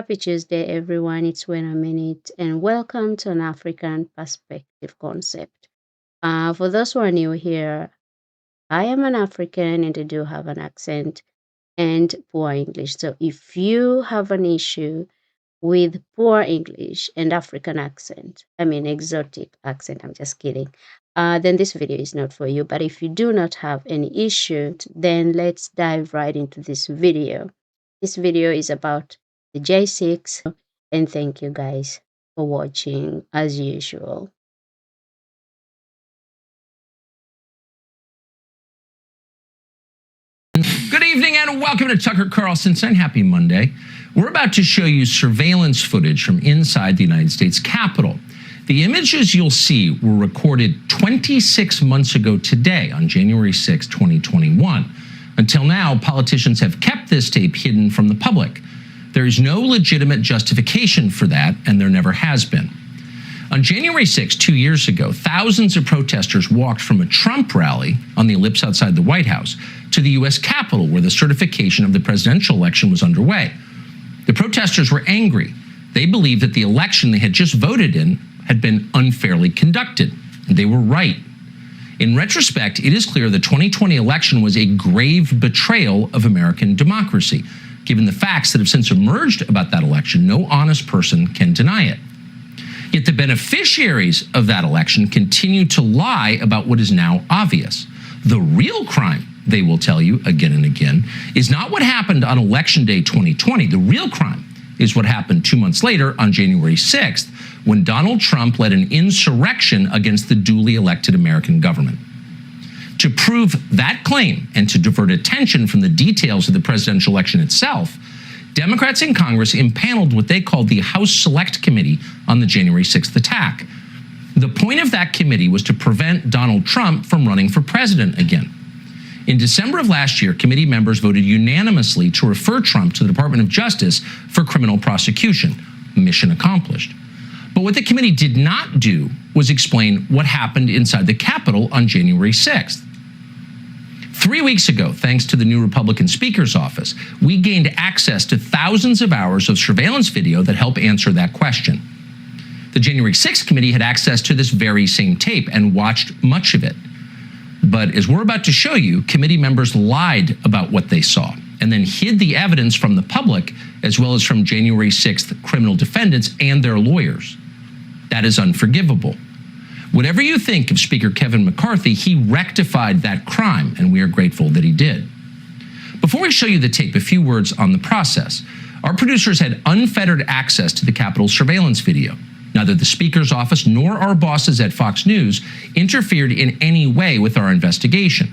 Happy Tuesday, everyone. It's When a Minute, and welcome to an African perspective concept. For those who are new here, I am an African and I do have an accent and poor English. So if you have an issue with poor English and African accent, exotic accent, I'm just kidding, then this video is not for you. But if you do not have any issue, then let's dive right into this video. This video is about the J6, and thank you guys for watching as usual. Good evening and welcome to Tucker Carlson's and happy Monday. We're about to show you surveillance footage from inside the United States Capitol. The images you'll see were recorded 26 months ago today on January 6, 2021. Until now, politicians have kept this tape hidden from the public. There is no legitimate justification for that, and there never has been. On January 6, 2 years ago, thousands of protesters walked from a Trump rally on the ellipse outside the White House to the U.S. Capitol, where the certification of the presidential election was underway. The protesters were angry. They believed that the election they had just voted in had been unfairly conducted, and they were right. In retrospect, it is clear the 2020 election was a grave betrayal of American democracy. Given the facts that have since emerged about that election, no honest person can deny it. Yet the beneficiaries of that election continue to lie about what is now obvious. The real crime, they will tell you again and again, is not what happened on Election Day 2020. The real crime is what happened 2 months later on January 6th, when Donald Trump led an insurrection against the duly elected American government. To prove that claim and to divert attention from the details of the presidential election itself, Democrats in Congress impaneled what they called the House Select Committee on the January 6th attack. The point of that committee was to prevent Donald Trump from running for president again. In December of last year, committee members voted unanimously to refer Trump to the Department of Justice for criminal prosecution. Mission accomplished. But what the committee did not do was explain what happened inside the Capitol on January 6th. 3 weeks ago, thanks to the new Republican Speaker's office, we gained access to thousands of hours of surveillance video that help answer that question. The January 6th committee had access to this very same tape and watched much of it. But as we're about to show you, committee members lied about what they saw and then hid the evidence from the public as well as from January 6th criminal defendants and their lawyers. That is unforgivable. Whatever you think of Speaker Kevin McCarthy, he rectified that crime, and we are grateful that he did. Before we show you the tape, a few words on the process. Our producers had unfettered access to the Capitol surveillance video. Neither the Speaker's office nor our bosses at Fox News interfered in any way with our investigation.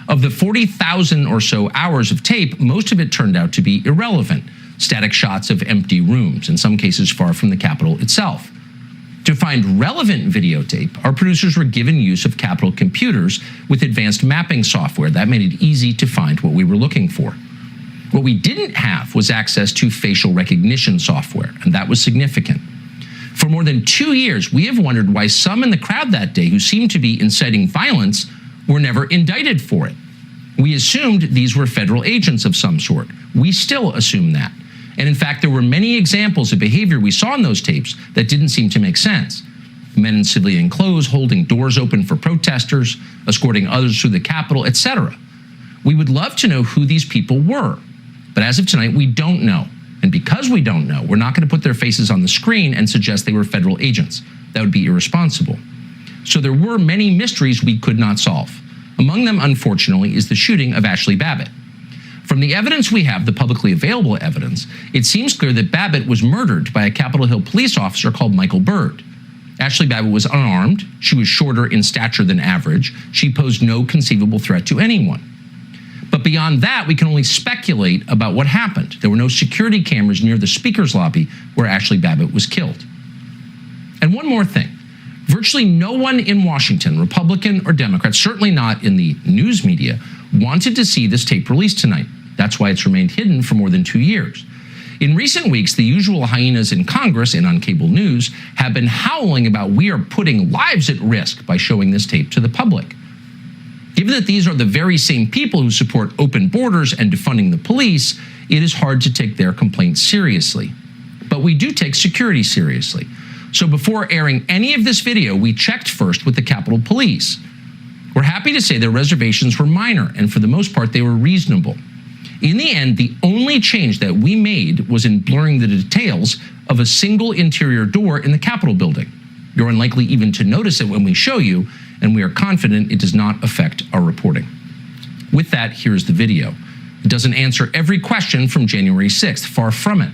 Of the 40,000 or so hours of tape, most of it turned out to be irrelevant. Static shots of empty rooms, in some cases far from the Capitol itself. To find relevant videotape, our producers were given use of Capitol computers with advanced mapping software. That made it easy to find what we were looking for. What we didn't have was access to facial recognition software, and that was significant. For more than 2 years, we have wondered why some in the crowd that day who seemed to be inciting violence were never indicted for it. We assumed these were federal agents of some sort. We still assume that. And in fact, there were many examples of behavior we saw in those tapes that didn't seem to make sense. Men in civilian clothes holding doors open for protesters, escorting others through the Capitol, etc. We would love to know who these people were. But as of tonight, we don't know. And because we don't know, we're not going to put their faces on the screen and suggest they were federal agents. That would be irresponsible. So there were many mysteries we could not solve. Among them, unfortunately, is the shooting of Ashley Babbitt. From the evidence we have, the publicly available evidence, it seems clear that Babbitt was murdered by a Capitol Hill police officer called Michael Byrd. Ashley Babbitt was unarmed. She was shorter in stature than average. She posed no conceivable threat to anyone. But beyond that, we can only speculate about what happened. There were no security cameras near the Speaker's lobby where Ashley Babbitt was killed. And one more thing. Virtually no one in Washington, Republican or Democrat, certainly not in the news media, wanted to see this tape released tonight. That's why it's remained hidden for more than 2 years. In recent weeks, the usual hyenas in Congress and on cable news have been howling about we are putting lives at risk by showing this tape to the public. Given that these are the very same people who support open borders and defunding the police, it is hard to take their complaints seriously. but we do take security seriously. So before airing any of this video, we checked first with the Capitol Police. We're happy to say their reservations were minor, and for the most part, they were reasonable. In the end, the only change that we made was in blurring the details of a single interior door in the Capitol building. You're unlikely even to notice it when we show you, and we are confident it does not affect our reporting. With that, here's the video. It doesn't answer every question from January 6th, far from it.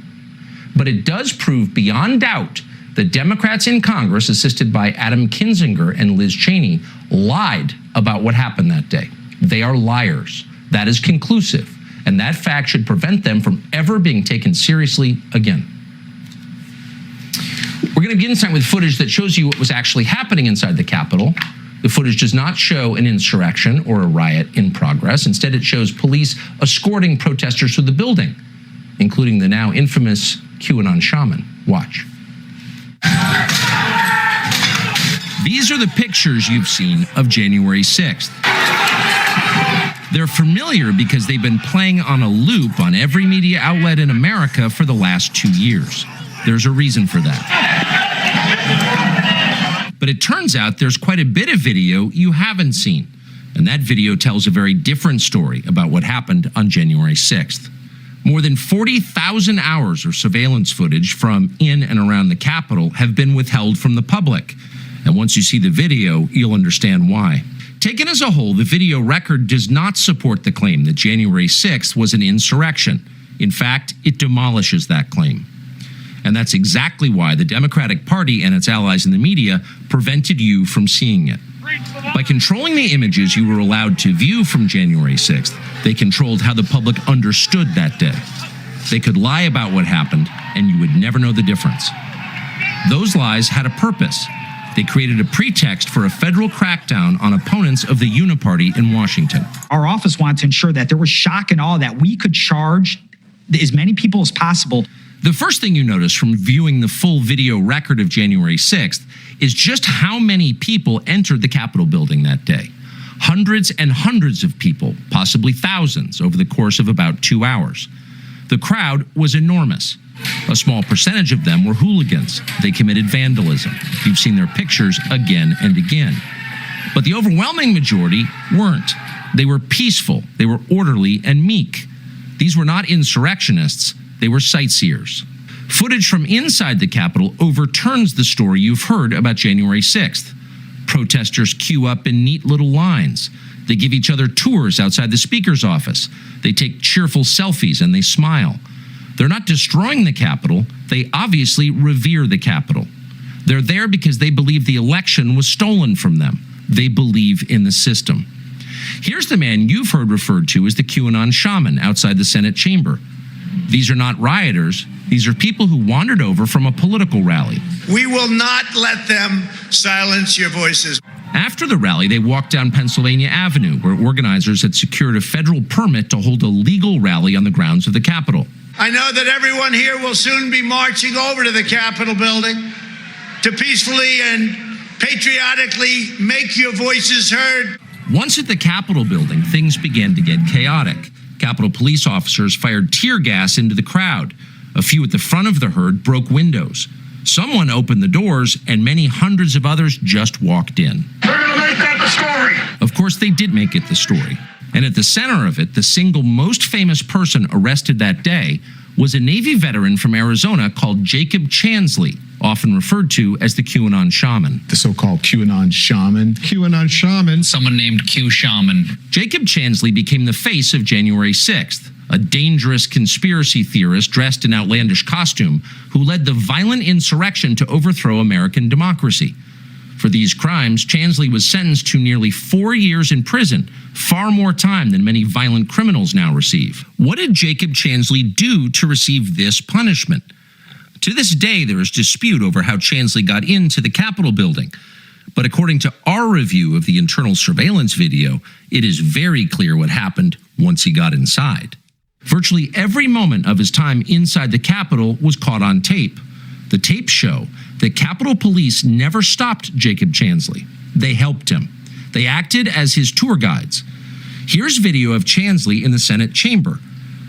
But it does prove beyond doubt that Democrats in Congress, assisted by Adam Kinzinger and Liz Cheney, lied about what happened that day. They are liars. That is conclusive, and that fact should prevent them from ever being taken seriously again. We're going to begin tonight with footage that shows you what was actually happening inside the Capitol. The footage does not show an insurrection or a riot in progress. Instead, it shows police escorting protesters through the building, including the now infamous QAnon shaman. Watch. These are the pictures you've seen of January 6th. They're familiar because they've been playing on a loop on every media outlet in America for the last 2 years. There's a reason for that. But it turns out there's quite a bit of video you haven't seen. And that video tells a very different story about what happened on January 6th. More than 40,000 hours of surveillance footage from in and around the Capitol have been withheld from the public. And once you see the video, you'll understand why. Taken as a whole, the video record does not support the claim that January 6th was an insurrection. In fact, it demolishes that claim. And that's exactly why the Democratic Party and its allies in the media prevented you from seeing it. By controlling the images you were allowed to view from January 6th, they controlled how the public understood that day. They could lie about what happened, and you would never know the difference. Those lies had a purpose. They created a pretext for a federal crackdown on opponents of the Uniparty in Washington. Our office wanted to ensure that there was shock and awe, that we could charge as many people as possible. The first thing you notice from viewing the full video record of January 6th is just how many people entered the Capitol building that day. Hundreds and hundreds of people, possibly thousands, over the course of about 2 hours. The crowd was enormous. A small percentage of them were hooligans. They committed vandalism. You've seen their pictures again and again. But the overwhelming majority weren't. They were peaceful. They were orderly and meek. These were not insurrectionists. They were sightseers. Footage from inside the Capitol overturns the story you've heard about January 6th. Protesters queue up in neat little lines. They give each other tours outside the Speaker's office. They take cheerful selfies and they smile. They're not destroying the Capitol. They obviously revere the Capitol. They're there because they believe the election was stolen from them. They believe in the system. Here's the man you've heard referred to as the QAnon shaman outside the Senate chamber. These are not rioters. These are people who wandered over from a political rally. We will not let them silence your voices. After the rally, they walked down Pennsylvania Avenue, where organizers had secured a federal permit to hold a legal rally on the grounds of the Capitol. I know that everyone here will soon be marching over to the Capitol building to peacefully and patriotically make your voices heard. Once at the Capitol building, things began to get chaotic. Capitol police officers fired tear gas into the crowd. A few at the front of the herd broke windows. Someone opened the doors, and many hundreds of others just walked in. We're going to make that the story. Of course, they did make it the story. And at the center of it, the single most famous person arrested that day was a Navy veteran from Arizona called Jacob Chansley, often referred to as the QAnon shaman. The so-called QAnon shaman. QAnon shaman. Someone named Q Shaman. Jacob Chansley became the face of January 6th, a dangerous conspiracy theorist dressed in outlandish costume who led the violent insurrection to overthrow American democracy. For these crimes, Chansley was sentenced to nearly 4 years in prison, far more time than many violent criminals now receive. What did Jacob Chansley do to receive this punishment? To this day, there is dispute over how Chansley got into the Capitol building. But according to our review of the internal surveillance video, it is very clear what happened once he got inside. Virtually every moment of his time inside the Capitol was caught on tape. The tapes show that Capitol Police never stopped Jacob Chansley. They helped him. They acted as his tour guides. Here's video of Chansley in the Senate chamber.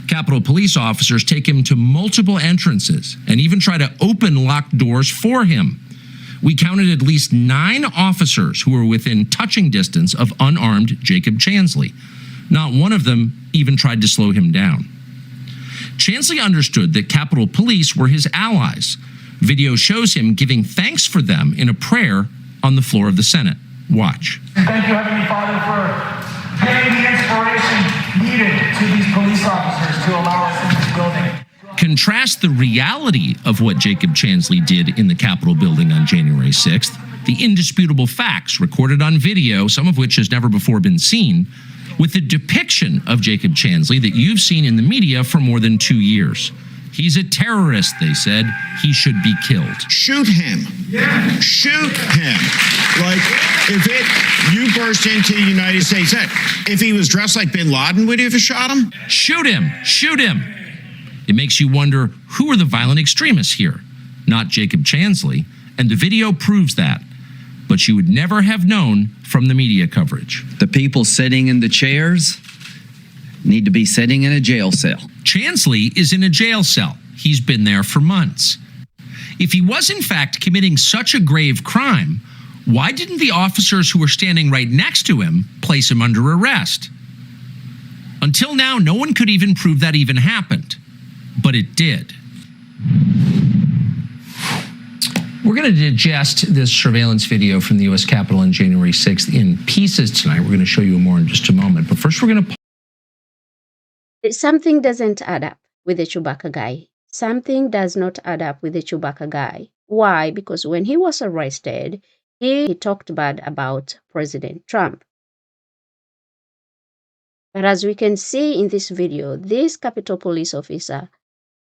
Capitol Police officers take him to multiple entrances and even try to open locked doors for him. We counted at least 9 officers who were within touching distance of unarmed Jacob Chansley. Not one of them even tried to slow him down. Chansley understood that Capitol Police were his allies. Video shows him giving thanks for them in a prayer on the floor of the Senate. Watch. Thank you, Heavenly Father, for giving the inspiration needed to these police officers to allow us into this building. Contrast the reality of what Jacob Chansley did in the Capitol building on January 6th, the indisputable facts recorded on video, some of which has never before been seen, with the depiction of Jacob Chansley that you've seen in the media for more than 2 years. He's a terrorist, they said. He should be killed. Shoot him. Yeah. Shoot him. Like, you burst into the United States, if he was dressed like bin Laden, would you have shot him? Shoot him. Shoot him. It makes you wonder, who are the violent extremists here? Not Jacob Chansley, and the video proves that. But you would never have known from the media coverage. The people sitting in the chairs need to be sitting in a jail cell. Chansley is in a jail cell. He's been there for months. If he was in fact committing such a grave crime, why didn't the officers who were standing right next to him place him under arrest? Until now, no one could even prove that even happened. But it did. We're going to digest this surveillance video from the U.S. Capitol on January 6th in pieces tonight. We're going to show you more in just a moment. But first, we're going to... Something doesn't add up with the Chewbacca guy. Something does not add up with the Chewbacca guy. Why? Because when he was arrested, he talked bad about President Trump. But as we can see in this video, this Capitol Police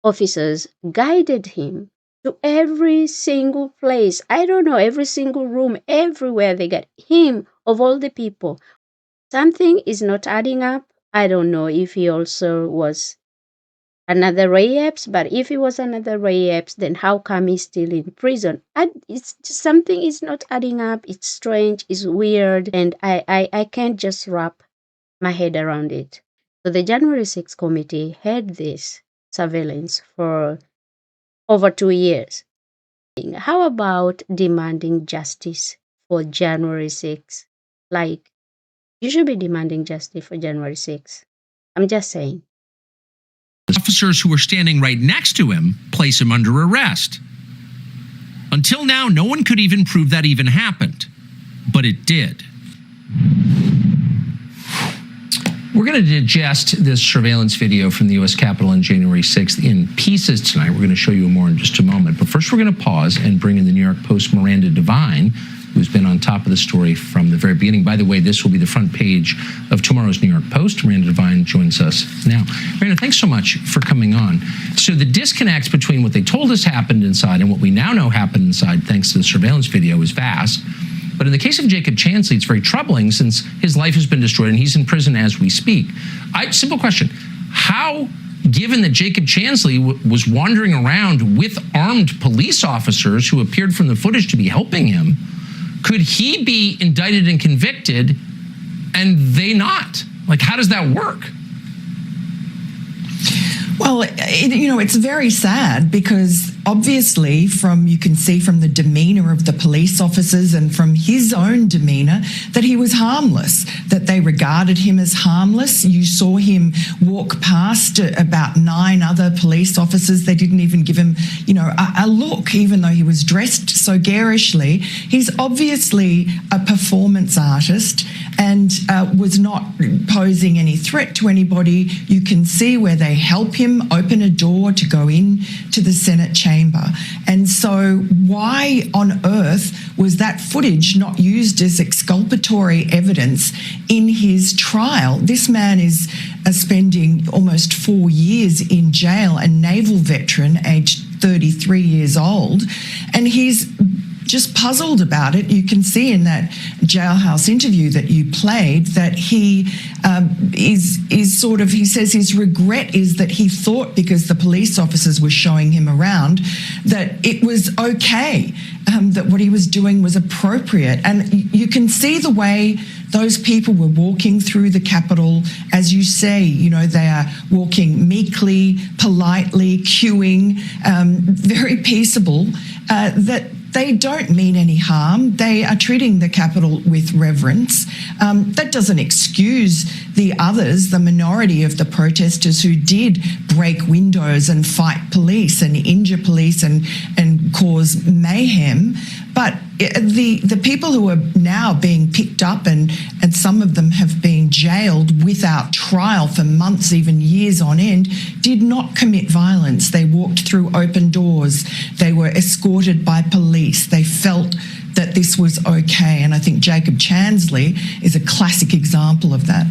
officers guided him to every single place. I don't know, every single room, everywhere they got him, of all the people. Something is not adding up. I don't know if he also was another Ray Epps, but if he was another Ray Epps, then how come he's still in prison? It's just, something is not adding up. It's strange, it's weird, and I can't just wrap my head around it. So the January 6th committee had this surveillance for over 2 years. How about demanding justice for January 6th? Like, you should be demanding justice for January 6th. I'm just saying. Officers who were standing right next to him place him under arrest. Until now, no one could even prove that even happened. But it did. We're going to digest this surveillance video from the U.S. Capitol on January 6th in pieces tonight. We're going to show you more in just a moment. But first, we're going to pause and bring in the New York Post Miranda Devine, who's been on top of the story from the very beginning. By the way, this will be the front page of tomorrow's New York Post. Miranda Devine joins us now. Miranda, thanks so much for coming on. So the disconnect between what they told us happened inside and what we now know happened inside, thanks to the surveillance video, is vast. But in the case of Jacob Chansley, it's very troubling since his life has been destroyed and he's in prison as we speak. Simple question. How, given that Jacob Chansley was wandering around with armed police officers who appeared from the footage to be helping him, could he be indicted and convicted and they not? Like, how does that work? Well, it's very sad because obviously you can see from the demeanor of the police officers and from his own demeanor that he was harmless, that they regarded him as harmless. You saw him walk past about 9 other police officers. They didn't even give him, a look, even though he was dressed so garishly. He's obviously a performance artist and was not posing any threat to anybody. You can see where they help him open a door to go in to the Senate chamber. And so why on earth was that footage not used as exculpatory evidence in his trial? This man is spending almost 4 years in jail, a naval veteran, aged 33 years old, and he's just puzzled about it. You can see in that jailhouse interview that you played that he he says his regret is that he thought because the police officers were showing him around that it was okay, that what he was doing was appropriate. And you can see the way those people were walking through the Capitol. As you say, you know, they are walking meekly, politely, queuing, very peaceable, that they don't mean any harm. They are treating the Capitol with reverence. That doesn't excuse the others, the minority of the protesters who did break windows and fight police and injure police and cause mayhem. But the people who are now being picked up, and some of them have been jailed without trial for months, even years on end, did not commit violence. They walked through open doors. They were escorted by police. They felt that this was okay. And I think Jacob Chansley is a classic example of that.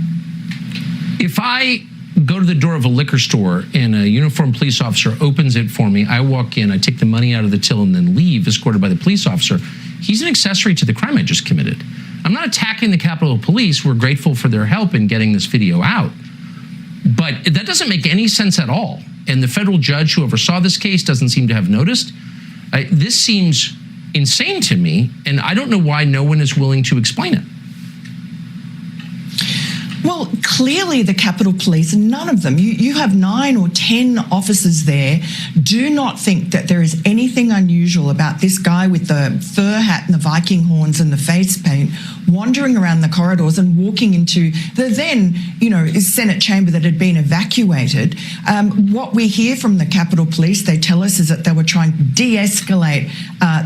If I go to the door of a liquor store and a uniformed police officer opens it for me, I walk in, I take the money out of the till and then leave, escorted by the police officer, he's an accessory to the crime I just committed. I'm not attacking the Capitol Police. We're grateful for their help in getting this video out. But that doesn't make any sense at all. And the federal judge who oversaw this case doesn't seem to have noticed. This seems insane to me, and I don't know why no one is willing to explain it. Well, clearly the Capitol Police, none of them, you have 9 or 10 officers there, do not think that there is anything unusual about this guy with the fur hat and the Viking horns and the face paint wandering around the corridors and walking into the then, Senate chamber that had been evacuated. What we hear from the Capitol Police, they tell us, is that they were trying to de-escalate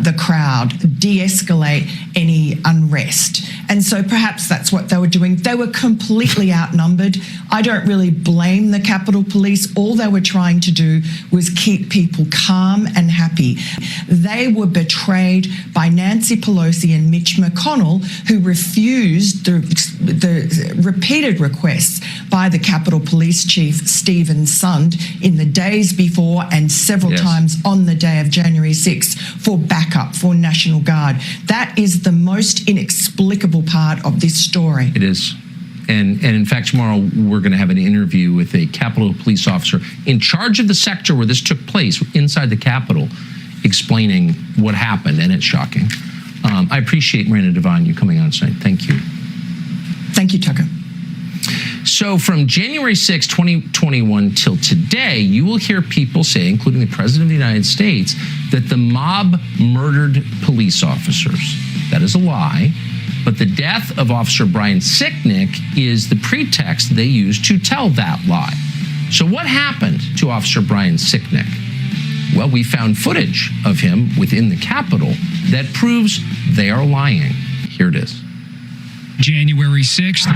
the crowd, de-escalate any unrest. And so perhaps that's what they were doing. They were completely outnumbered. I don't really blame the Capitol Police. All they were trying to do was keep people calm and happy. They were betrayed by Nancy Pelosi and Mitch McConnell, who refused the repeated requests by the Capitol Police Chief, Stephen Sund, in the days before and several times on the day of January 6th for backup, for National Guard. That is the most inexplicable part of this story. It is. And in fact, tomorrow we're going to have an interview with a Capitol Police officer in charge of the sector where this took place, inside the Capitol, explaining what happened, and it's shocking. I appreciate, Miranda Devine, you coming on tonight. Thank you. Thank you, Tucker. So from January 6, 2021 till today, you will hear people say, including the President of the United States, that the mob murdered police officers. That is a lie. But the death of Officer Brian Sicknick is the pretext they used to tell that lie. So what happened to Officer Brian Sicknick? Well, we found footage of him within the Capitol that proves they are lying. Here it is. January 6th,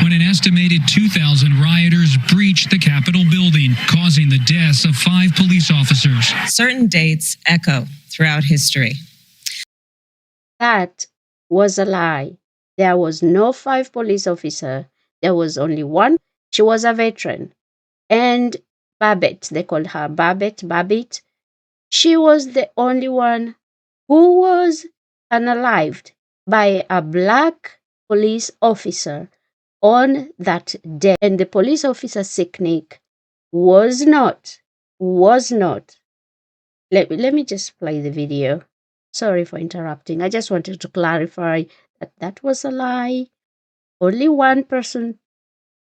when an estimated 2,000 rioters breached the Capitol building, causing the deaths of 5 police officers. Certain dates echo throughout history. That was a lie. There was no 5 police officers. There was only one. She was a veteran. And Babbitt, they called her Babbitt. She was the only one who was unalived by a black police officer on that day. And the police officer Sicknick was not. Let me just play the video. Sorry for interrupting. I just wanted to clarify that that was a lie. Only one person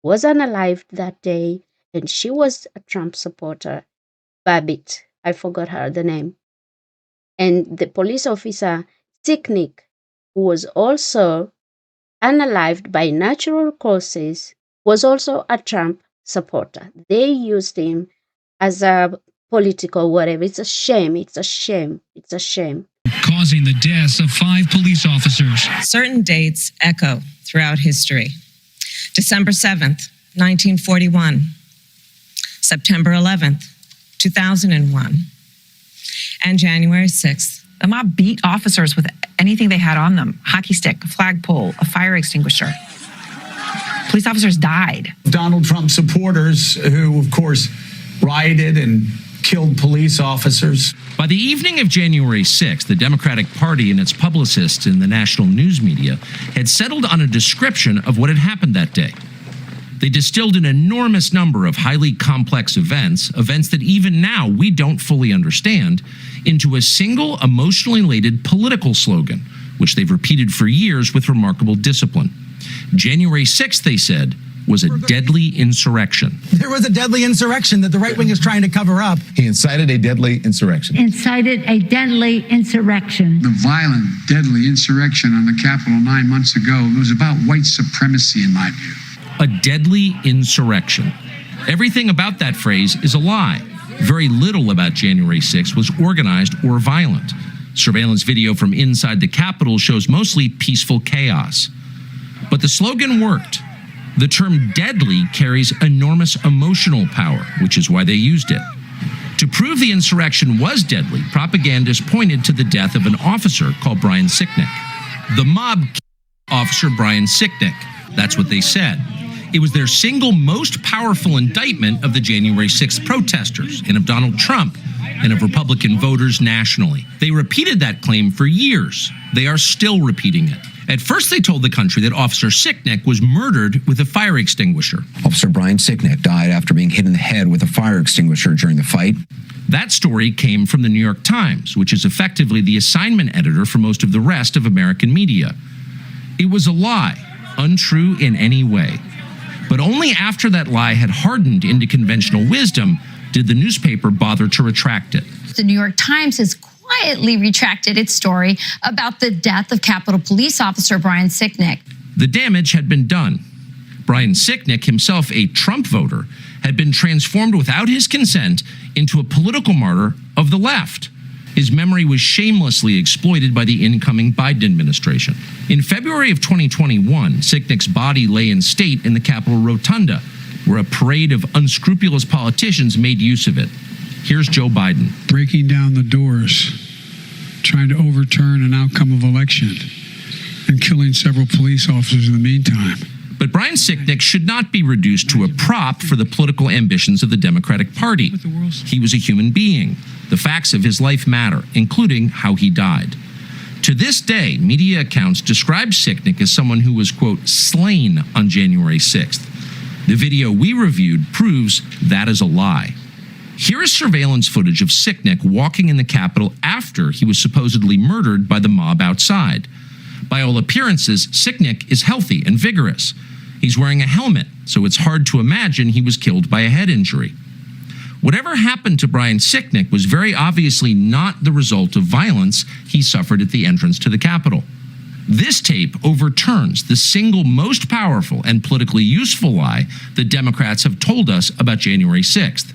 was unalived that day, and she was a Trump supporter, Babbitt. I forgot the name. And the police officer, Sicknick, who was also unalived by natural causes, was also a Trump supporter. They used him as a political whatever. It's a shame. Causing the deaths of 5 police officers. Certain dates echo throughout history. December 7th, 1941. September 11th, 2001. And January 6th. The mob beat officers with anything they had on them. Hockey stick, a flagpole, a fire extinguisher. Police officers died. Donald Trump supporters who, of course, rioted and killed police officers. By the evening of January 6th, the Democratic Party and its publicists in the national news media had settled on a description of what had happened that day. They distilled an enormous number of highly complex events that even now we don't fully understand, into a single emotionally laden political slogan, which they've repeated for years with remarkable discipline. January 6th, they said, was a deadly insurrection. There was a deadly insurrection that the right wing is trying to cover up. He incited a deadly insurrection. Incited a deadly insurrection. The violent, deadly insurrection on the Capitol 9 months ago was about white supremacy, in my view. A deadly insurrection. Everything about that phrase is a lie. Very little about January 6th was organized or violent. Surveillance video from inside the Capitol shows mostly peaceful chaos. But the slogan worked. The term deadly carries enormous emotional power, which is why they used it. To prove the insurrection was deadly, propagandists pointed to the death of an officer called Brian Sicknick. The mob killed Officer Brian Sicknick. That's what they said. It was their single most powerful indictment of the January 6th protesters and of Donald Trump and of Republican voters nationally. They repeated that claim for years. They are still repeating it. At first, they told the country that Officer Sicknick was murdered with a fire extinguisher. Officer Brian Sicknick died after being hit in the head with a fire extinguisher during the fight. That story came from the New York Times, which is effectively the assignment editor for most of the rest of American media. It was a lie, untrue in any way. But only after that lie had hardened into conventional wisdom did the newspaper bother to retract it. The New York Times has quietly retracted its story about the death of Capitol Police Officer Brian Sicknick. The damage had been done. Brian Sicknick, himself a Trump voter, had been transformed without his consent into a political martyr of the left. His memory was shamelessly exploited by the incoming Biden administration. In February of 2021, Sicknick's body lay in state in the Capitol Rotunda, where a parade of unscrupulous politicians made use of it. Here's Joe Biden. Breaking down the doors, trying to overturn an outcome of election, and killing several police officers in the meantime. But Brian Sicknick should not be reduced to a prop for the political ambitions of the Democratic Party. He was a human being. The facts of his life matter, including how he died. To this day, media accounts describe Sicknick as someone who was, quote, slain on January 6th. The video we reviewed proves that is a lie. Here is surveillance footage of Sicknick walking in the Capitol after he was supposedly murdered by the mob outside. By all appearances, Sicknick is healthy and vigorous. He's wearing a helmet, so it's hard to imagine he was killed by a head injury. Whatever happened to Brian Sicknick was very obviously not the result of violence he suffered at the entrance to the Capitol. This tape overturns the single most powerful and politically useful lie the Democrats have told us about January 6th.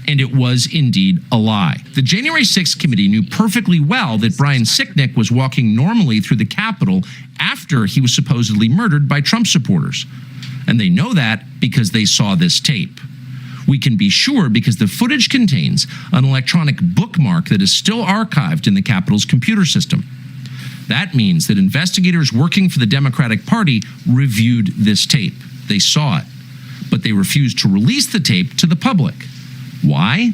And it was indeed a lie. The January 6th committee knew perfectly well that Brian Sicknick was walking normally through the Capitol after he was supposedly murdered by Trump supporters. And they know that because they saw this tape. We can be sure because the footage contains an electronic bookmark that is still archived in the Capitol's computer system. That means that investigators working for the Democratic Party reviewed this tape. They saw it, but they refused to release the tape to the public. Why?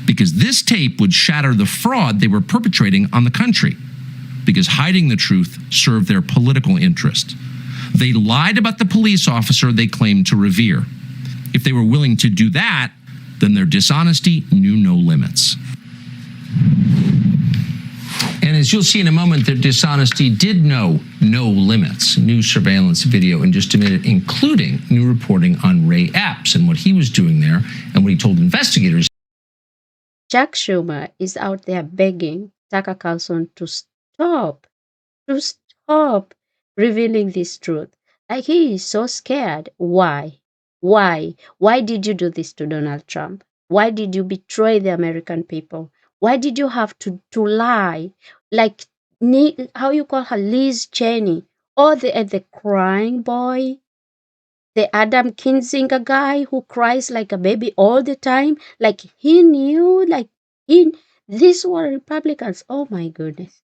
Because this tape would shatter the fraud they were perpetrating on the country. Because hiding the truth served their political interest. They lied about the police officer they claimed to revere. If they were willing to do that, then their dishonesty knew no limits. And as you'll see in a moment, their dishonesty did know no limits. New surveillance video in just a minute, including new reporting on Ray Epps and what he was doing there and what he told investigators. Chuck Schumer is out there begging Tucker Carlson to stop revealing this truth. Like, he is so scared. Why? Why? Why did you do this to Donald Trump? Why did you betray the American people? Why did you have to lie? Like, how you call her, Liz Cheney, or the crying boy, the Adam Kinzinger guy who cries like a baby all the time. Like, he knew, these were Republicans. Oh my goodness.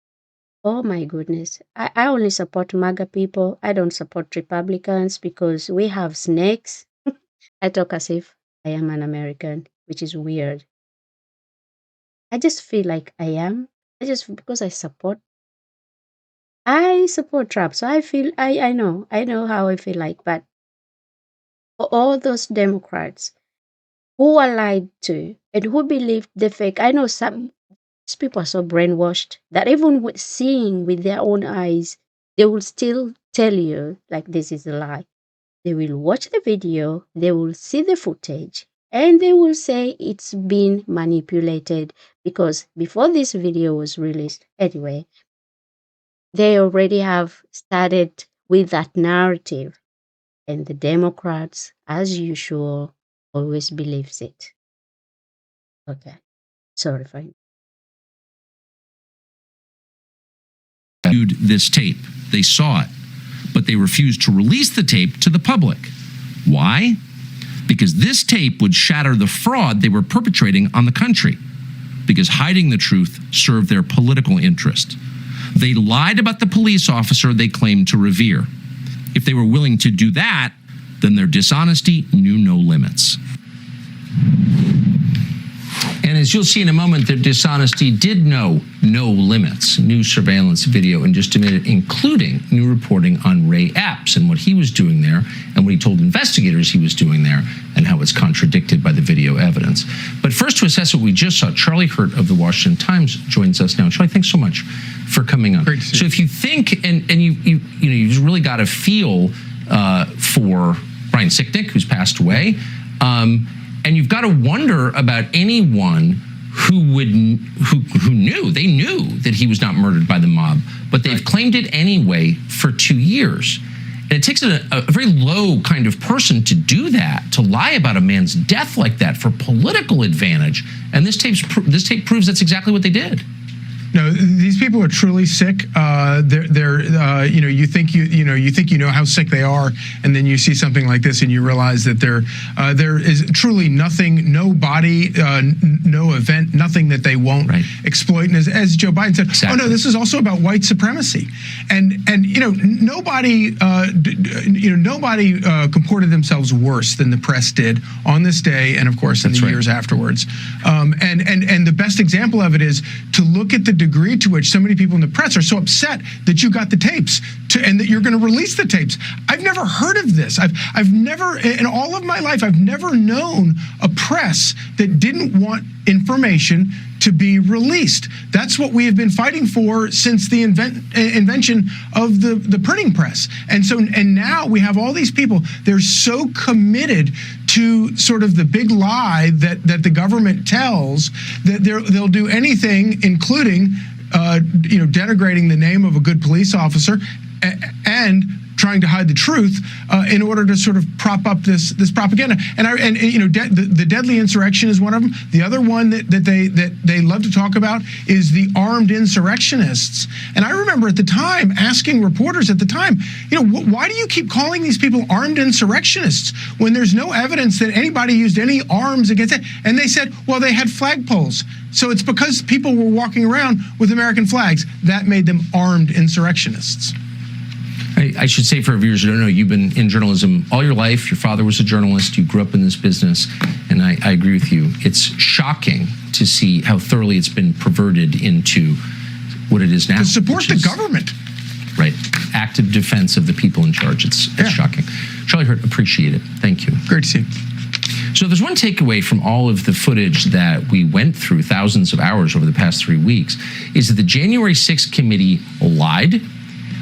Oh my goodness. I only support MAGA people. I don't support Republicans because we have snakes. I talk as if I am an American, which is weird. I just feel like I am. Because I support Trump. So I feel, I know how I feel like, but for all those Democrats who are lied to and who believed the fake. I know some these people are so brainwashed that even with seeing with their own eyes, they will still tell you like this is a lie. They will watch the video, they will see the footage, and they will say it's been manipulated because before this video was released, anyway, they already have started with that narrative. And the Democrats, as usual, always believes it. Okay. Sorry for viewed this tape. They saw it, but they refused to release the tape to the public. Why? Because this tape would shatter the fraud they were perpetrating on the country. Because hiding the truth served their political interest. They lied about the police officer they claimed to revere. If they were willing to do that, then their dishonesty knew no limits. And as you'll see in a moment, their dishonesty did know no limits. New surveillance video in just a minute, including new reporting on Ray Epps and what he was doing there and what he told investigators he was doing there and how it's contradicted by the video evidence. But first, to assess what we just saw, Charlie Hurt of the Washington Times joins us now. Charlie, thanks so much for coming on. So if you think, and you've really got a feel for Brian Sicknick, who's passed away, and you've got to wonder about anyone who knew that he was not murdered by the mob, but they've claimed it anyway for 2 years. And it takes a very low kind of person to do that, to lie about a man's death like that for political advantage. And this tape proves that's exactly what they did. No, these people are truly sick. You think you know how sick they are, and then you see something like this, and you realize that there is truly nothing, no body, no event, nothing that they won't exploit. And as Joe Biden said, oh no, this is also about white supremacy, and nobody comported themselves worse than the press did on this day, and of course in the years afterwards. And the best example of it is to look at the degree to which so many people in the press are so upset that you got the tapes and that you're going to release the tapes. I've never heard of this. I've never, in all of my life, I've never known a press that didn't want information to be released. That's what we have been fighting for since the invention of the printing press. And now we have all these people, they're so committed to sort of the big lie that the government tells that they'll do anything, including denigrating the name of a good police officer and trying to hide the truth in order to sort of prop up this propaganda. The deadly insurrection is one of them. The other one that they love to talk about is the armed insurrectionists. And I remember at the time asking reporters at the time, why do you keep calling these people armed insurrectionists when there's no evidence that anybody used any arms against it? And they said, well, they had flagpoles. So it's because people were walking around with American flags that made them armed insurrectionists. I should say for our viewers who don't know, you've been in journalism all your life. Your father was a journalist. You grew up in this business. And I agree with you. It's shocking to see how thoroughly it's been perverted into what it is now. To support the government. Right. Active defense of the people in charge. It's shocking. Charlie Hurt, appreciate it. Thank you. Great to see you. So there's one takeaway from all of the footage that we went through, thousands of hours over the past 3 weeks, is that the January 6th committee lied,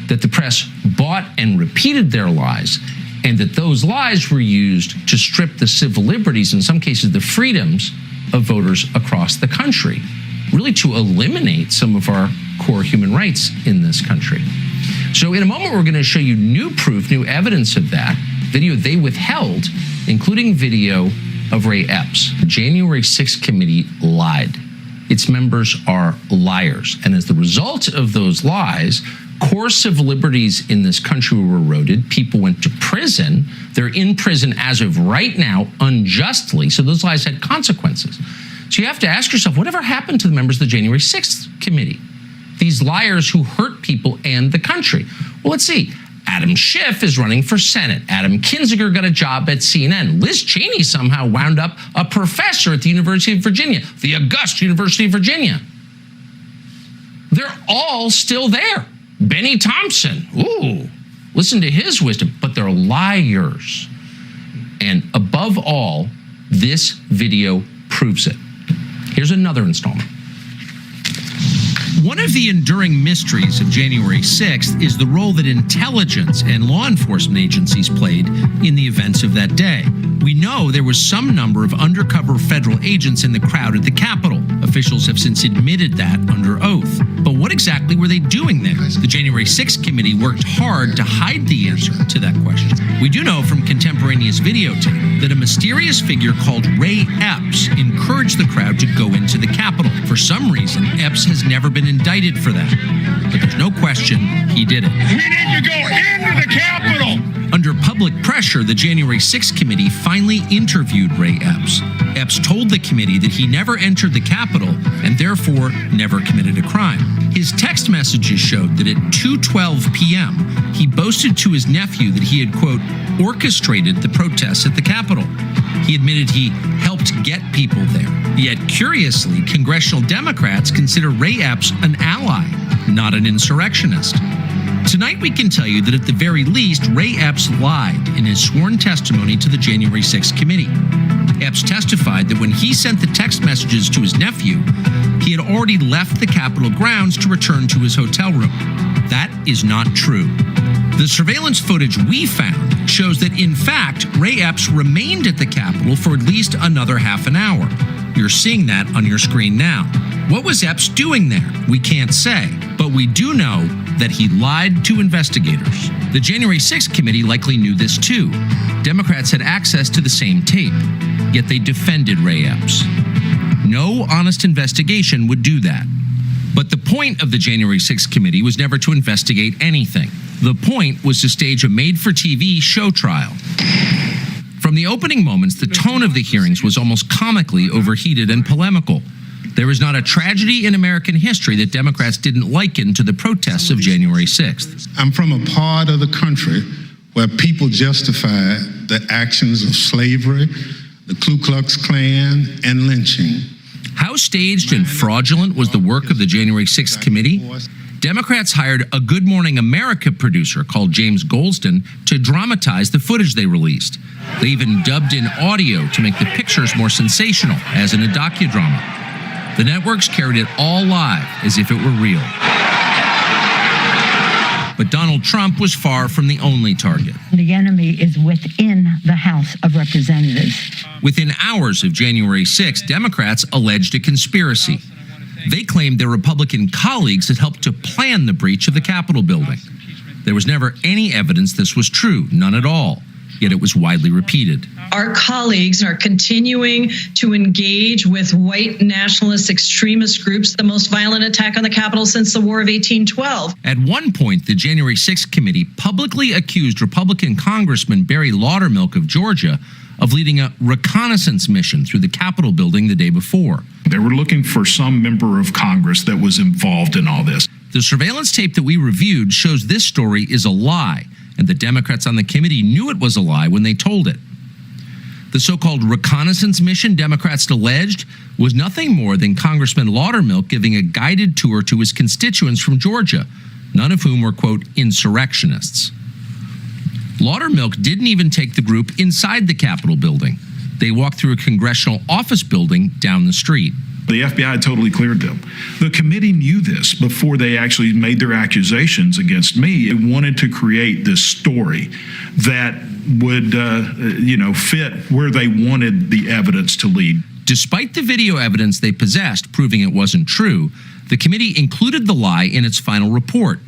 that the press bought and repeated their lies, and that those lies were used to strip the civil liberties, in some cases the freedoms, of voters across the country, really to eliminate some of our core human rights in this country. So in a moment, we're going to show you new proof, new evidence of that, video they withheld, including video of Ray Epps. The January 6th committee lied. Its members are liars. And as the result of those lies, core civil liberties in this country were eroded. People went to prison. They're in prison as of right now, unjustly. So those lies had consequences. So you have to ask yourself, whatever happened to the members of the January 6th committee? These liars who hurt people and the country. Well, let's see. Adam Schiff is running for Senate. Adam Kinzinger got a job at CNN. Liz Cheney somehow wound up a professor at the University of Virginia, the august University of Virginia. They're all still there. Benny Thompson, ooh, listen to his wisdom, but they're liars. And above all, this video proves it. Here's another installment. One of the enduring mysteries of January 6th is the role that intelligence and law enforcement agencies played in the events of that day. We know there was some number of undercover federal agents in the crowd at the Capitol. Officials have since admitted that under oath. But what exactly were they doing there? The January 6th committee worked hard to hide the answer to that question. We do know from contemporaneous videotape that a mysterious figure called Ray Epps encouraged the crowd to go into the Capitol. For some reason, Epps has never been indicted for that. But there's no question he did it. We need to go into the Capitol! Under public pressure, the January 6th committee finally interviewed Ray Epps. Epps told the committee that he never entered the Capitol and therefore never committed a crime. His text messages showed that at 2:12 p.m., he boasted to his nephew that he had, quote, orchestrated the protests at the Capitol. He admitted he helped get people there. Yet, curiously, congressional Democrats consider Ray Epps an ally, not an insurrectionist. Tonight, we can tell you that at the very least, Ray Epps lied in his sworn testimony to the January 6th committee. Epps testified that when he sent the text messages to his nephew, he had already left the Capitol grounds to return to his hotel room. That is not true. The surveillance footage we found shows that, in fact, Ray Epps remained at the Capitol for at least another half an hour. You're seeing that on your screen now. What was Epps doing there? We can't say, but we do know that he lied to investigators. The January 6th committee likely knew this too. Democrats had access to the same tape, yet they defended Ray Epps. No honest investigation would do that. But the point of the January 6th committee was never to investigate anything. The point was to stage a made-for-TV show trial. From the opening moments, the tone of the hearings was almost comically overheated and polemical. There is not a tragedy in American history that Democrats didn't liken to the protests of January 6th. I'm from a part of the country where people justify the actions of slavery, the Ku Klux Klan, and lynching. How staged and fraudulent was the work of the January 6th committee? Democrats hired a Good Morning America producer called James Goldston to dramatize the footage they released. They even dubbed in audio to make the pictures more sensational, as in a docudrama. The networks carried it all live as if it were real. But Donald Trump was far from the only target. The enemy is within the House of Representatives. Within hours of January 6th, Democrats alleged a conspiracy. They claimed their Republican colleagues had helped to plan the breach of the Capitol building. There was never any evidence this was true, none at all, yet it was widely repeated. Our colleagues are continuing to engage with white nationalist extremist groups, the most violent attack on the Capitol since the War of 1812. At one point, the January 6th committee publicly accused Republican Congressman Barry Laudermilk of Georgia of leading a reconnaissance mission through the Capitol building the day before. They were looking for some member of Congress that was involved in all this. The surveillance tape that we reviewed shows this story is a lie, and the Democrats on the committee knew it was a lie when they told it. The so-called reconnaissance mission Democrats alleged was nothing more than Congressman Laudermilk giving a guided tour to his constituents from Georgia, none of whom were, quote, insurrectionists. Laudermilk didn't even take the group inside the Capitol building. They walked through a congressional office building down the street. The FBI totally cleared them. The committee knew this before they actually made their accusations against me. They wanted to create this story that would, fit where they wanted the evidence to lead. Despite the video evidence they possessed proving it wasn't true, the committee included the lie in its final report.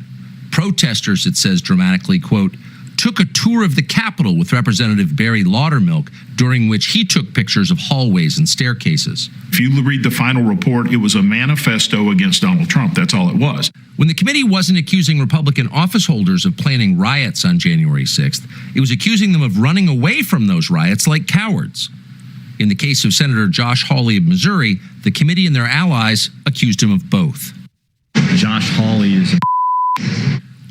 Protesters, it says dramatically, quote, took a tour of the Capitol with Representative Barry Laudermilk, during which he took pictures of hallways and staircases. If you read the final report, it was a manifesto against Donald Trump. That's all it was. When the committee wasn't accusing Republican office holders of planning riots on January 6th, it was accusing them of running away from those riots like cowards. In the case of Senator Josh Hawley of Missouri, the committee and their allies accused him of both. Josh Hawley is a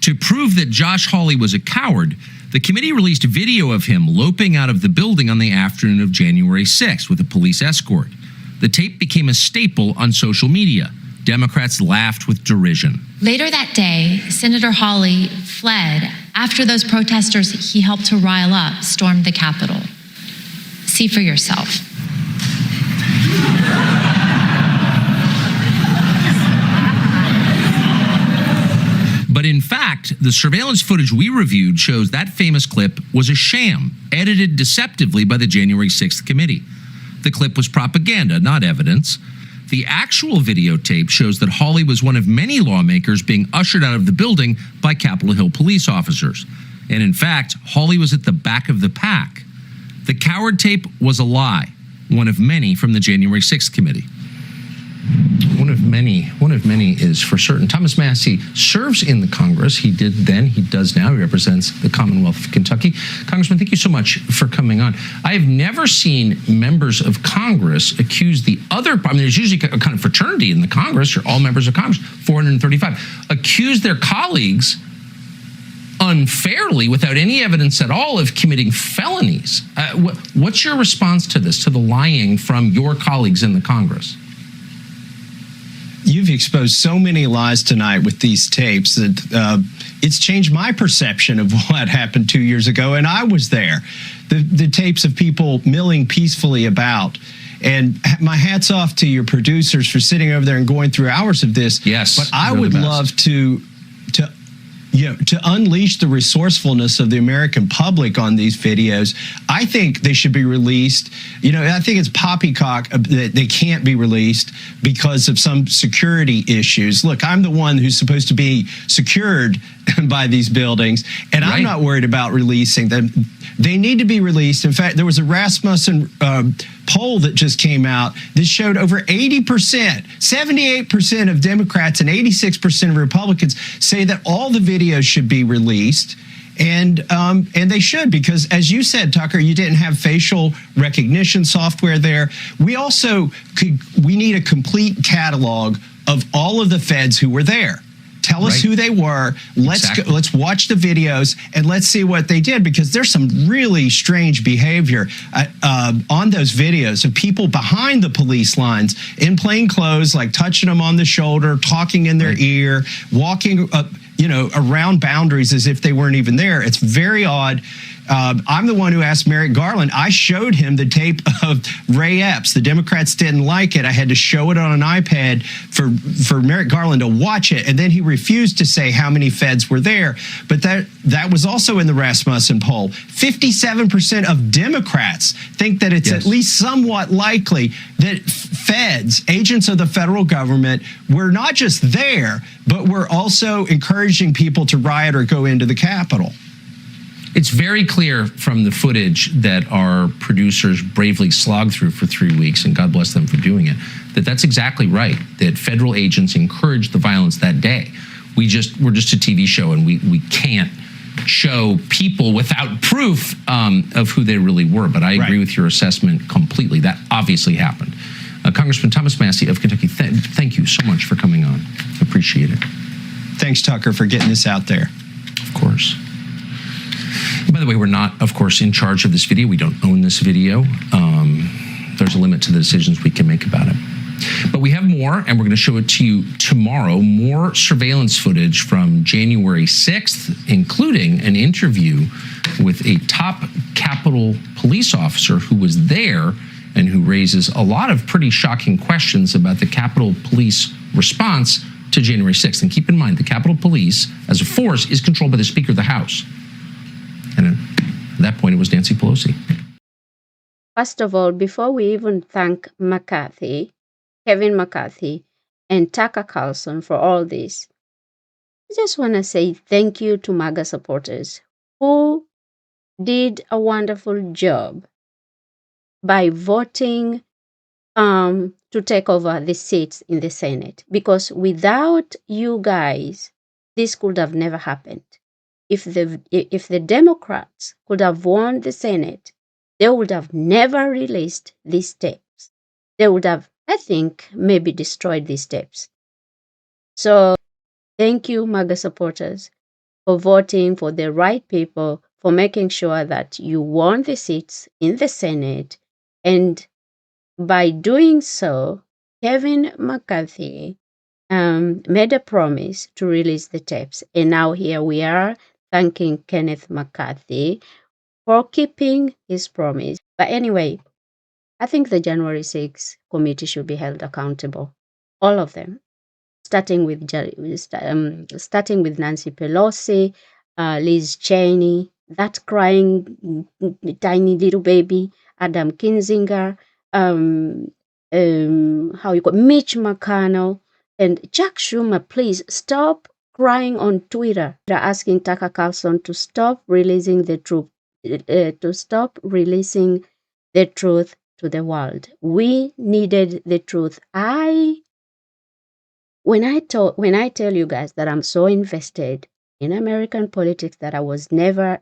To prove that Josh Hawley was a coward, the committee released video of him loping out of the building on the afternoon of January 6th with a police escort. The tape became a staple on social media. Democrats laughed with derision. Later that day, Senator Hawley fled after those protesters he helped to rile up stormed the Capitol. See for yourself. But in fact, the surveillance footage we reviewed shows that famous clip was a sham, edited deceptively by the January 6th committee. The clip was propaganda, not evidence. The actual videotape shows that Hawley was one of many lawmakers being ushered out of the building by Capitol Hill police officers. And in fact, Hawley was at the back of the pack. The coward tape was a lie, one of many from the January 6th committee. One of many is for certain. Thomas Massie serves in the Congress. He did then, he does now. He represents the Commonwealth of Kentucky. Congressman, thank you so much for coming on. I have never seen members of Congress accuse the other, I mean, there's usually a kind of fraternity in the Congress. You're all members of Congress, 435, accuse their colleagues unfairly, without any evidence at all, of committing felonies. What's your response to this, to the lying from your colleagues in the Congress? You've exposed so many lies tonight with these tapes that it's changed my perception of what happened 2 years ago, and I was there. The tapes of people milling peacefully about. And my hat's off to your producers for sitting over there and going through hours of this. Yes, but I would love to unleash the resourcefulness of the American public on these videos. I think they should be released. I think it's poppycock that they can't be released because of some security issues. Look, I'm the one who's supposed to be secured by these buildings, and I'm not worried about releasing them. They need to be released. In fact, there was a Rasmussen poll that just came out that showed over 80%, 78% of Democrats and 86% of Republicans say that all the videos should be released. And they should, because as you said, Tucker, you didn't have facial recognition software there. We need a complete catalog of all of the feds who were there. Tell us who they were. Let's watch the videos and let's see what they did, because there's some really strange behavior on those videos of people behind the police lines in plain clothes, like touching them on the shoulder, talking in their ear, walking around boundaries as if they weren't even there. It's very odd. I'm the one who asked Merrick Garland. I showed him the tape of Ray Epps. The Democrats didn't like it. I had to show it on an iPad for Merrick Garland to watch it, and then he refused to say how many feds were there. But that was also in the Rasmussen poll. 57% of Democrats think that it's at least somewhat likely that feds, agents of the federal government, were not just there, but were also encouraging people to riot or go into the Capitol. It's very clear from the footage that our producers bravely slogged through for 3 weeks, and God bless them for doing it, that's exactly right, that federal agents encouraged the violence that day. We're just a TV show, and we can't show people without proof of who they really were. But I agree with your assessment completely. That obviously happened. Congressman Thomas Massie of Kentucky, thank you so much for coming on. Appreciate it. Thanks, Tucker, for getting this out there. Of course. By the way, we're not, of course, in charge of this video. We don't own this video. There's a limit to the decisions we can make about it. But we have more, and we're going to show it to you tomorrow. More surveillance footage from January 6th, including an interview with a top Capitol police officer who was there and who raises a lot of pretty shocking questions about the Capitol Police response to January 6th. And keep in mind, the Capitol Police, as a force, is controlled by the Speaker of the House. And at that point, it was Nancy Pelosi. First of all, before we even thank Kevin McCarthy, and Tucker Carlson for all this, I just want to say thank you to MAGA supporters who did a wonderful job by voting to take over the seats in the Senate. Because without you guys, this could have never happened. If the Democrats could have won the Senate, they would have never released these tapes. They would have, I think, maybe destroyed these tapes. So thank you, MAGA supporters, for voting for the right people, for making sure that you won the seats in the Senate. And by doing so, Kevin McCarthy made a promise to release the tapes. And now here we are, thanking Kenneth McCarthy for keeping his promise. But anyway, I think the January 6th committee should be held accountable. All of them. Starting with Nancy Pelosi, Liz Cheney, that crying tiny little baby, Adam Kinzinger, Mitch McConnell, and Chuck Schumer. Please stop crying on Twitter. They're asking Tucker Carlson to stop releasing the truth, to the world. We needed the truth. When I tell you guys that I'm so invested in American politics that I was never,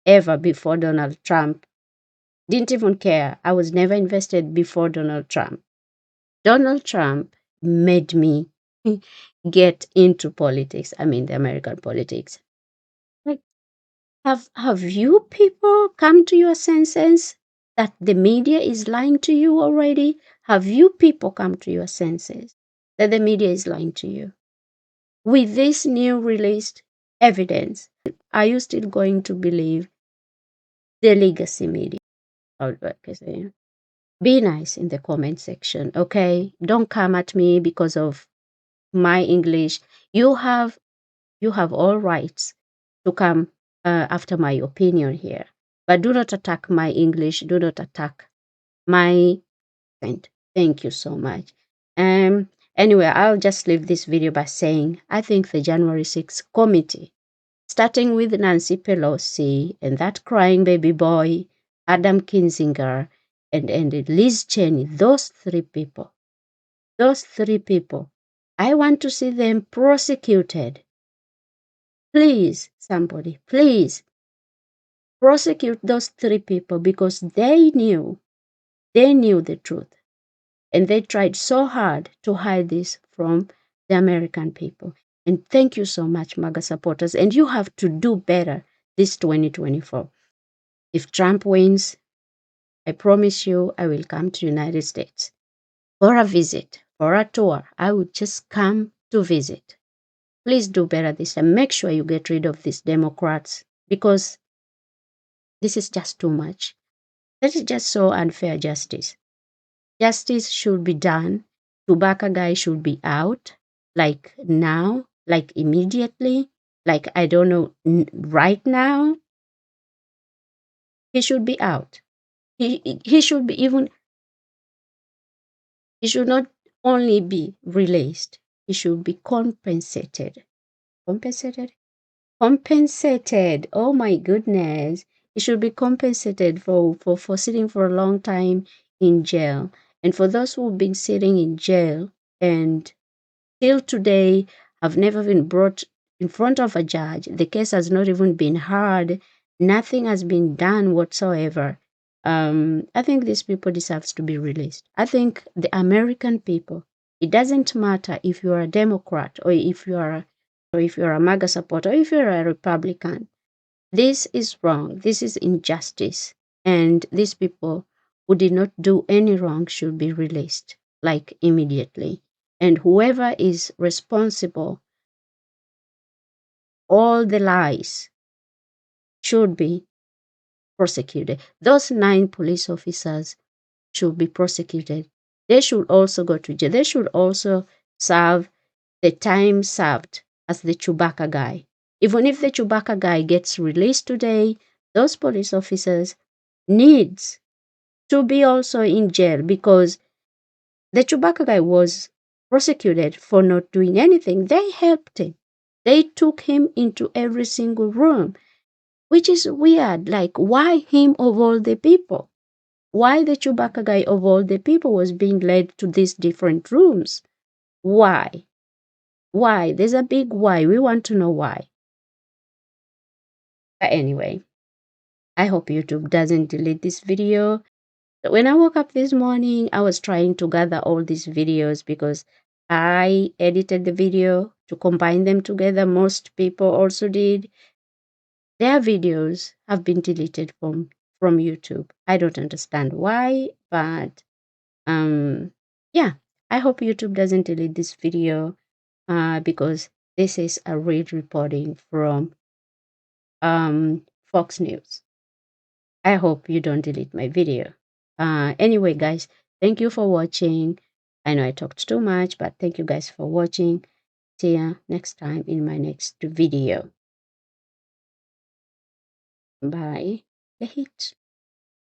ever before Donald Trump, didn't even care. I was never invested before Donald Trump. Donald Trump made me get into politics. I mean, the American politics. Like, have you people come to your senses that the media is lying to you already? Have you people come to your senses that the media is lying to you? With this new released evidence, are you still going to believe the legacy media? Be nice in the comment section, okay? Don't come at me because of my English. You have all rights to come after my opinion here, but do not attack my English. Do not attack my accent. Thank you so much. Anyway, I'll just leave this video by saying I think the January 6th committee, starting with Nancy Pelosi and that crying baby boy, Adam Kinzinger, and Liz Cheney, those three people, I want to see them prosecuted. Please, somebody, please prosecute those three people because they knew the truth. And they tried so hard to hide this from the American people. And thank you so much, MAGA supporters. And you have to do better this 2024. If Trump wins, I promise you I will come to the United States for a visit, for a tour. I would just come to visit. Please do better this time. Make sure you get rid of these Democrats because this is just too much. That is just so unfair justice. Justice should be done. Chewbacca guy should be out, like now, like immediately, like I don't know, right now. He should be out. He should be even. He should not only be released. He should be compensated. Compensated. Oh my goodness. He should be compensated for sitting for a long time in jail. And for those who've been sitting in jail and till today have never been brought in front of a judge, the case has not even been heard, nothing has been done whatsoever. I think these people deserve to be released. I think the American people, it doesn't matter if you are a Democrat or if you are a MAGA supporter or if you're a Republican. This is wrong. This is injustice. And these people who did not do any wrong should be released, like immediately. And whoever is responsible, all the lies should be prosecuted. Those 9 police officers should be prosecuted. They should also go to jail. They should also serve the time served as the Chewbacca guy. Even if the Chewbacca guy gets released today, those police officers needs to be also in jail because the Chewbacca guy was prosecuted for not doing anything. They helped him. They took him into every single room, which is weird. Like, why him of all the people? Why the Chewbacca guy of all the people was being led to these different rooms? Why? Why? There's a big why. We want to know why. But anyway, I hope YouTube doesn't delete this video. When I woke up this morning, I was trying to gather all these videos because I edited the video to combine them together. Most people also did. Their videos have been deleted from YouTube. I don't understand why, but yeah, I hope YouTube doesn't delete this video because this is a real reporting from Fox News. I hope you don't delete my video. Anyway, guys, thank you for watching. I know I talked too much, but thank you guys for watching. See ya next time in my next video. Bye. The hit.